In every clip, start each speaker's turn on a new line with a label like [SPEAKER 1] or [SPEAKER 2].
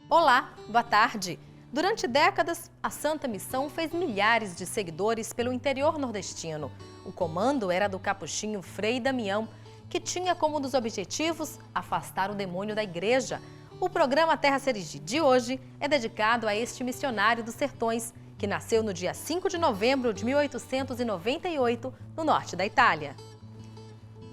[SPEAKER 1] Olá, boa tarde. Durante décadas, a Santa Missão fez milhares de seguidores pelo interior nordestino. O comando era do capuchinho Frei Damião, que tinha como um dos objetivos afastar o demônio da igreja. O programa Terra Serigi de hoje é dedicado a este missionário dos sertões, que nasceu no dia 5 de novembro de 1898, no norte da Itália.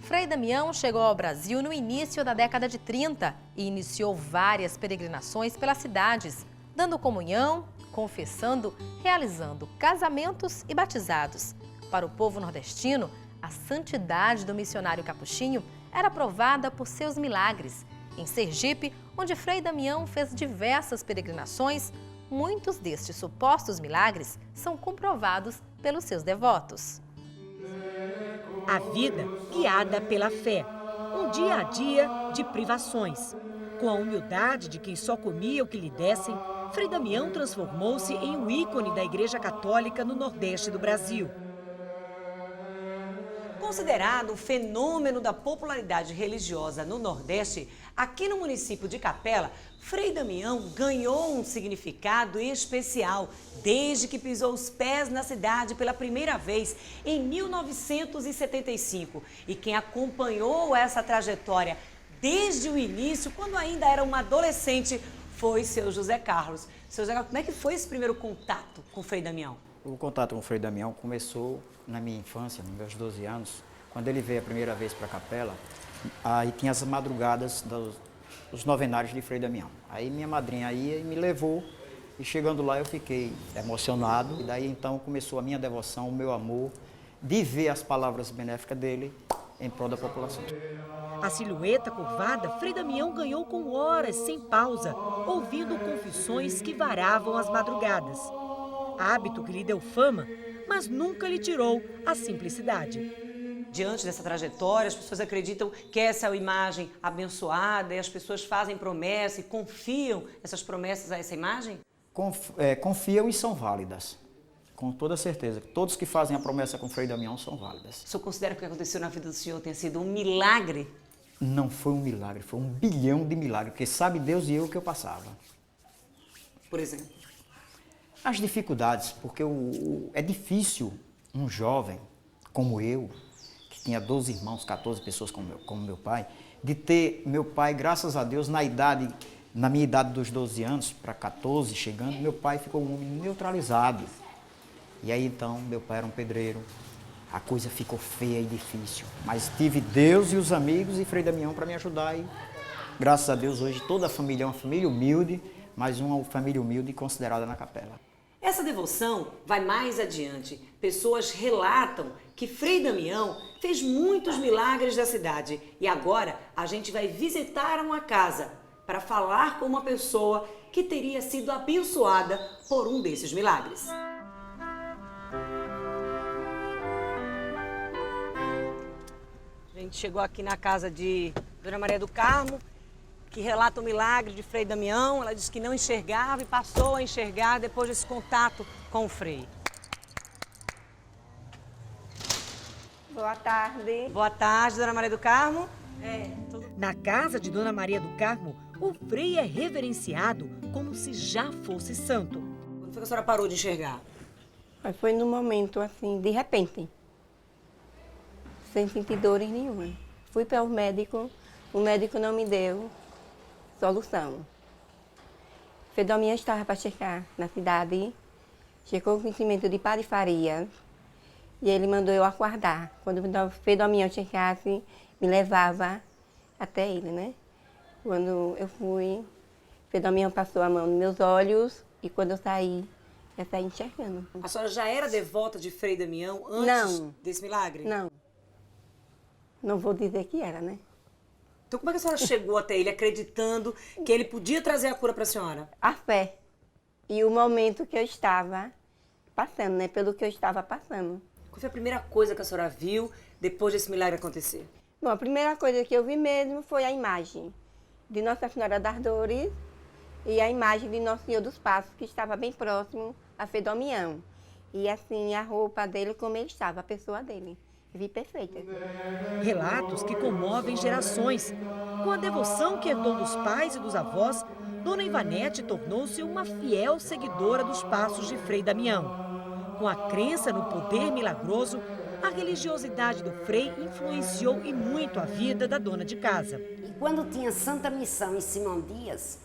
[SPEAKER 1] Frei Damião chegou ao Brasil no início da década de 30 e iniciou várias peregrinações pelas cidades, dando comunhão, confessando, realizando casamentos e batizados. Para o povo nordestino, a santidade do missionário capuchinho era provada por seus milagres. Em Sergipe, onde Frei Damião fez diversas peregrinações, muitos destes supostos milagres são comprovados pelos seus devotos.
[SPEAKER 2] A vida guiada pela fé, um dia a dia de privações. Com a humildade de quem só comia o que lhe dessem, Frei Damião transformou-se em um ícone da Igreja Católica no Nordeste do Brasil. Considerado um fenômeno da popularidade religiosa no Nordeste, aqui no município de Capela, Frei Damião ganhou um significado especial desde que pisou os pés na cidade pela primeira vez em 1975. E quem acompanhou essa trajetória desde o início, quando ainda era uma adolescente, foi seu José Carlos. Seu José Carlos, como é que foi esse primeiro contato com o Frei Damião?
[SPEAKER 3] O contato com o Frei Damião começou na minha infância, nos meus 12 anos, quando ele veio a primeira vez para a capela. Aí tinha as madrugadas dos novenários de Frei Damião. Aí minha madrinha ia e me levou, e chegando lá eu fiquei emocionado. E daí então começou a minha devoção, o meu amor, de ver as palavras benéficas dele em prol da população.
[SPEAKER 2] A silhueta curvada, Frei Damião ganhou com horas sem pausa, ouvindo confissões que varavam as madrugadas. Hábito que lhe deu fama, mas nunca lhe tirou a simplicidade. Diante dessa trajetória, as pessoas acreditam que essa é a imagem abençoada e as pessoas fazem promessa e confiam essas promessas a essa imagem?
[SPEAKER 3] Confiam e são válidas, com toda certeza. Todos que fazem a promessa com o Frei Damião são válidas.
[SPEAKER 2] O senhor considera que o que aconteceu na vida do senhor tenha sido um milagre?
[SPEAKER 3] Não foi um milagre, foi 1 bilhão de milagres, porque sabe Deus e eu o que eu passava.
[SPEAKER 2] Por exemplo?
[SPEAKER 3] As dificuldades, porque é difícil um jovem como eu, que tinha 12 irmãos, 14 pessoas como meu pai, de ter meu pai, graças a Deus, na minha idade dos 12 anos, para 14, chegando, meu pai ficou um homem neutralizado. E aí então, meu pai era um pedreiro, a coisa ficou feia e difícil. Mas tive Deus e os amigos e Frei Damião para me ajudar e, graças a Deus, hoje toda a família é uma família humilde, mas uma família humilde considerada na capela.
[SPEAKER 2] Essa devoção vai mais adiante. Pessoas relatam que Frei Damião fez muitos milagres da cidade. E agora a gente vai visitar uma casa para falar com uma pessoa que teria sido abençoada por um desses milagres. A gente chegou aqui na casa de Dona Maria do Carmo, que relata o milagre de Frei Damião. Ela disse que não enxergava e passou a enxergar depois desse contato com o Frei.
[SPEAKER 4] Boa tarde.
[SPEAKER 2] Boa tarde, Dona Maria do Carmo.
[SPEAKER 5] Na casa de Dona Maria do Carmo, o Frei é reverenciado como se já fosse santo.
[SPEAKER 2] Quando foi que a senhora parou de enxergar?
[SPEAKER 4] Mas foi num momento assim, de repente, sem sentir dores nenhuma. Fui para o médico não me deu solução. Frei Damião estava para chegar na cidade, chegou com conhecimento de Parifaria e ele mandou eu aguardar. Quando o Frei Damião chegasse, me levava até ele, né? Quando eu fui, Frei Damião passou a mão nos meus olhos e quando eu saí, já saí enxergando.
[SPEAKER 2] A senhora já era devota de Frei Damião antes desse milagre?
[SPEAKER 4] Não. Não vou dizer que era, né?
[SPEAKER 2] Então como é que a senhora chegou até ele acreditando que ele podia trazer a cura para a senhora?
[SPEAKER 4] A fé e o momento que eu estava passando, né? Pelo que eu estava passando.
[SPEAKER 2] Qual foi a primeira coisa que a senhora viu depois desse milagre acontecer?
[SPEAKER 4] Bom, a primeira coisa que eu vi mesmo foi a imagem de Nossa Senhora das Dores e a imagem de Nosso Senhor dos Passos, que estava bem próximo a Frei Damião. E assim, a roupa dele, como ele estava, a pessoa dele. Vi perfeita.
[SPEAKER 5] Relatos que comovem gerações. Com a devoção que herdou dos pais e dos avós, Dona Ivanete tornou-se uma fiel seguidora dos passos de Frei Damião. Com a crença no poder milagroso, a religiosidade do Frei influenciou e muito a vida da dona de casa.
[SPEAKER 6] E quando tinha Santa Missão em Simão Dias,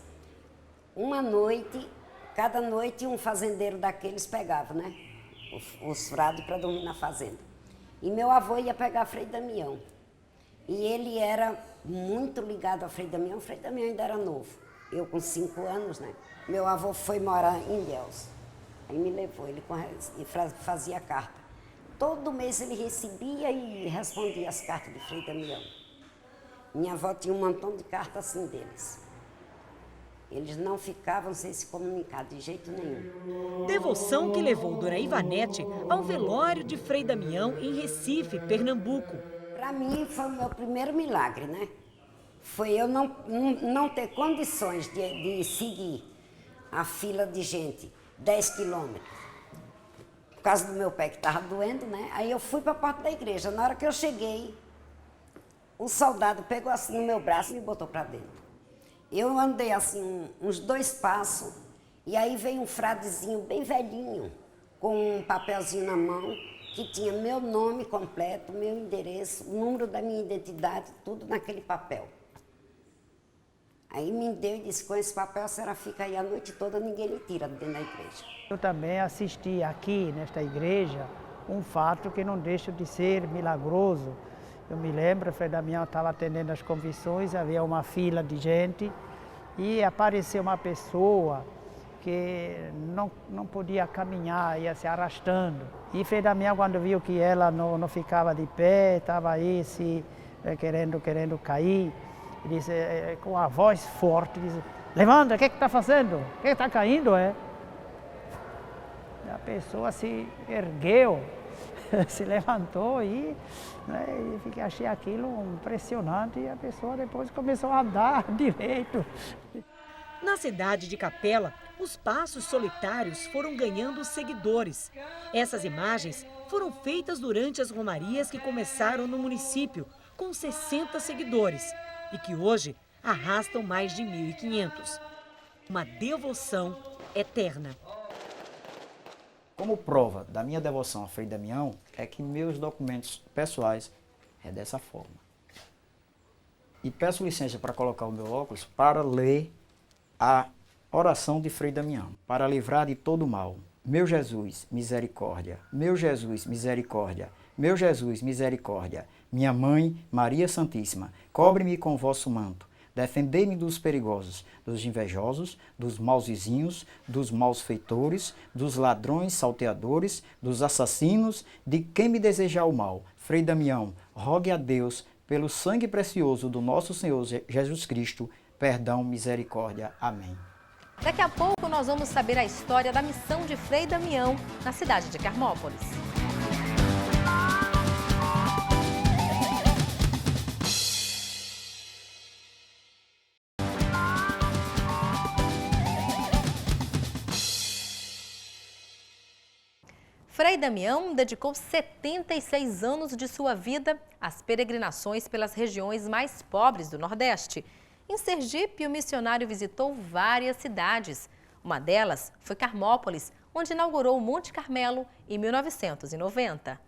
[SPEAKER 6] uma noite, cada noite um fazendeiro daqueles pegava, né? Os frades para dormir na fazenda. E meu avô ia pegar Frei Damião. E ele era muito ligado a Frei Damião. O Frei Damião ainda era novo. Eu com 5 anos, né? Meu avô foi morar em Deus. Aí me levou, ele fazia carta. Todo mês ele recebia e respondia as cartas de Frei Damião. Minha avó tinha um montão de cartas assim deles. Eles não ficavam sem se comunicar de jeito nenhum.
[SPEAKER 5] Devoção que levou Dona Ivanete ao velório de Frei Damião em Recife, Pernambuco.
[SPEAKER 6] Para mim foi o meu primeiro milagre, né? Foi eu não ter condições de seguir a fila de gente, 10 quilômetros. Por causa do meu pé que estava doendo, né? Aí eu fui para a porta da igreja. Na hora que eu cheguei, o soldado pegou assim no meu braço e me botou para dentro. Eu andei assim uns 2 passos e aí veio um fradezinho bem velhinho, com um papelzinho na mão, que tinha meu nome completo, meu endereço, o número da minha identidade, tudo naquele papel. Aí me deu e disse, com esse papel a senhora fica aí a noite toda, ninguém lhe tira dentro da igreja.
[SPEAKER 7] Eu também assisti aqui, nesta igreja, um fato que não deixa de ser milagroso. Eu me lembro, Frei Damião estava atendendo as confissões, havia uma fila de gente e apareceu uma pessoa que não podia caminhar, ia se arrastando. E Frei Damião, quando viu que ela não ficava de pé, estava aí querendo cair, disse, com a voz forte, disse, levanta, o que está fazendo? O que está caindo? A pessoa se ergueu, se levantou e achei aquilo impressionante e a pessoa depois começou a andar direito.
[SPEAKER 5] Na cidade de Capela, os passos solitários foram ganhando seguidores. Essas imagens foram feitas durante as romarias que começaram no município, com 60 seguidores, e que hoje arrastam mais de 1.500. Uma devoção eterna.
[SPEAKER 3] Como prova da minha devoção a Frei Damião, é que meus documentos pessoais é dessa forma. E peço licença para colocar o meu óculos para ler a oração de Frei Damião. Para livrar de todo mal. Meu Jesus, misericórdia. Meu Jesus, misericórdia. Meu Jesus, misericórdia. Minha Mãe, Maria Santíssima, cobre-me com o vosso manto. Defendei-me dos perigosos, dos invejosos, dos maus vizinhos, dos maus feitores, dos ladrões, salteadores, dos assassinos, de quem me desejar o mal. Frei Damião, rogue a Deus, pelo sangue precioso do nosso Senhor Jesus Cristo, perdão, misericórdia. Amém.
[SPEAKER 1] Daqui a pouco nós vamos saber a história da missão de Frei Damião na cidade de Carmópolis. Frei Damião dedicou 76 anos de sua vida às peregrinações pelas regiões mais pobres do Nordeste. Em Sergipe, o missionário visitou várias cidades. Uma delas foi Carmópolis, onde inaugurou o Monte Carmelo em 1990.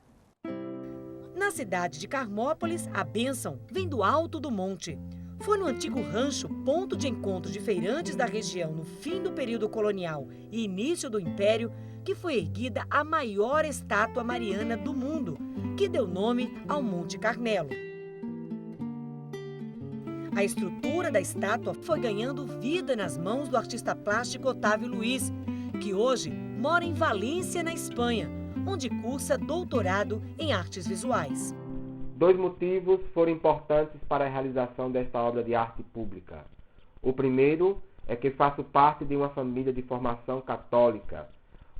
[SPEAKER 5] Na cidade de Carmópolis, a bênção vem do alto do monte. Foi no antigo rancho, ponto de encontro de feirantes da região no fim do período colonial e início do Império, que foi erguida a maior estátua mariana do mundo, que deu nome ao Monte Carmelo. A estrutura da estátua foi ganhando vida nas mãos do artista plástico Otávio Luiz, que hoje mora em Valência, na Espanha, onde cursa doutorado em artes visuais.
[SPEAKER 8] 2 motivos foram importantes para a realização desta obra de arte pública. O primeiro é que faço parte de uma família de formação católica,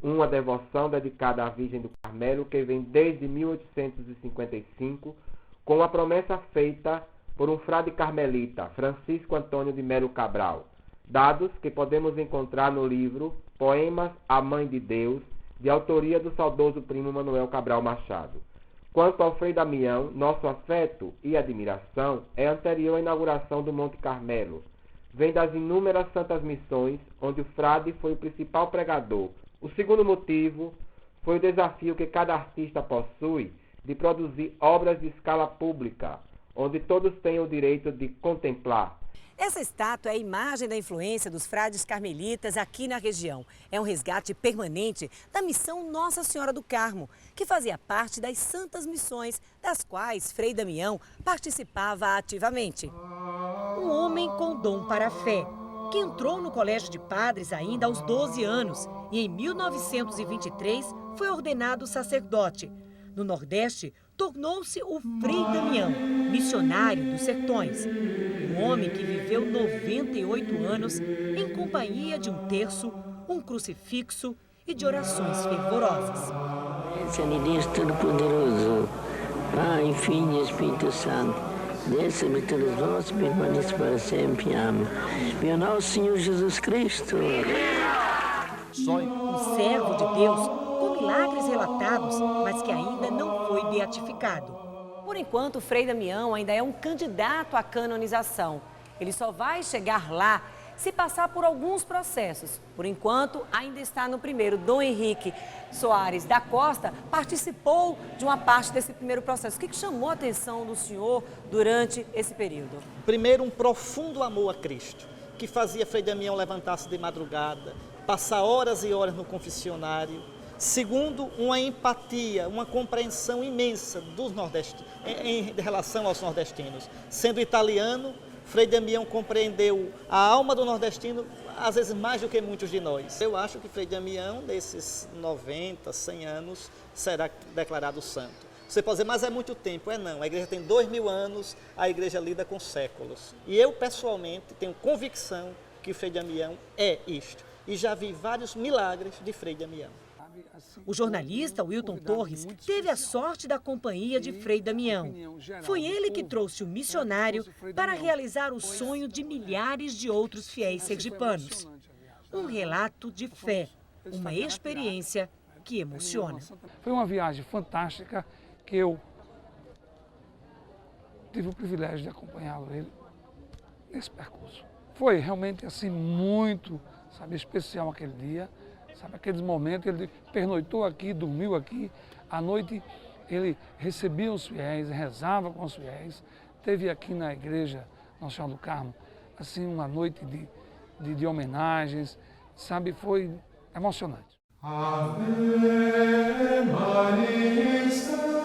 [SPEAKER 8] uma devoção dedicada à Virgem do Carmelo que vem desde 1855, com a promessa feita por um frade carmelita, Francisco Antônio de Melo Cabral, dados que podemos encontrar no livro Poemas à Mãe de Deus, de autoria do saudoso primo Manuel Cabral Machado. Quanto ao Frei Damião, nosso afeto e admiração é anterior à inauguração do Monte Carmelo. vem das inúmeras santas missões, onde o frade foi o principal pregador. O segundo motivo foi o desafio que cada artista possui de produzir obras de escala pública, onde todos tenham o direito de contemplar.
[SPEAKER 2] Essa estátua é a imagem da influência dos frades carmelitas aqui na região. É um resgate permanente da missão Nossa Senhora do Carmo, que fazia parte das santas missões, das quais Frei Damião participava ativamente. Um homem com dom para a fé, que entrou no colégio de padres ainda aos 12 anos e em 1923 foi ordenado sacerdote. No Nordeste, tornou-se o Frei Damião, missionário dos sertões. Um homem que viveu 98 anos em companhia de um terço, um crucifixo e de orações fervorosas.
[SPEAKER 9] Senhor Deus Todo-Poderoso, Pai, Filho e Espírito Santo, desça sobre todos nós, permaneça para sempre. Amém. Meu nosso Senhor Jesus Cristo.
[SPEAKER 2] Um servo de Deus com milagres relatados, mas que ainda não foi beatificado. Por enquanto, Frei Damião ainda é um candidato à canonização. Ele só vai chegar lá se passar por alguns processos. Por enquanto, ainda está no primeiro. Dom Henrique Soares da Costa participou de uma parte desse primeiro processo. O que chamou a atenção do senhor durante esse período?
[SPEAKER 10] Primeiro, um profundo amor a Cristo, que fazia Frei Damião levantar-se de madrugada, passar horas e horas no confessionário. Segundo, uma empatia, uma compreensão imensa dos nordestinos, em relação aos nordestinos. Sendo italiano, Frei Damião compreendeu a alma do nordestino, às vezes mais do que muitos de nós. Eu acho que Frei Damião, nesses 90, 100 anos, será declarado santo. Você pode dizer, mas é muito tempo. É não, a igreja tem 2000 anos, a igreja lida com séculos. E eu, pessoalmente, tenho convicção que Frei Damião é isto. E já vi vários milagres de Frei Damião.
[SPEAKER 2] O jornalista Wilton Torres teve a sorte da companhia de Frei Damião. Foi ele que trouxe o missionário para realizar o sonho de milhares de outros fiéis sergipanos. Um relato de fé, uma experiência que emociona.
[SPEAKER 11] Foi uma viagem fantástica que eu tive o privilégio de acompanhá-lo nesse percurso. Foi realmente assim muito, especial aquele dia. Aqueles momentos, ele pernoitou aqui, dormiu aqui, à noite ele recebia os fiéis, rezava com os fiéis, teve aqui na igreja Nossa Senhora do Carmo, assim, uma noite de homenagens, foi emocionante. Ave Maria.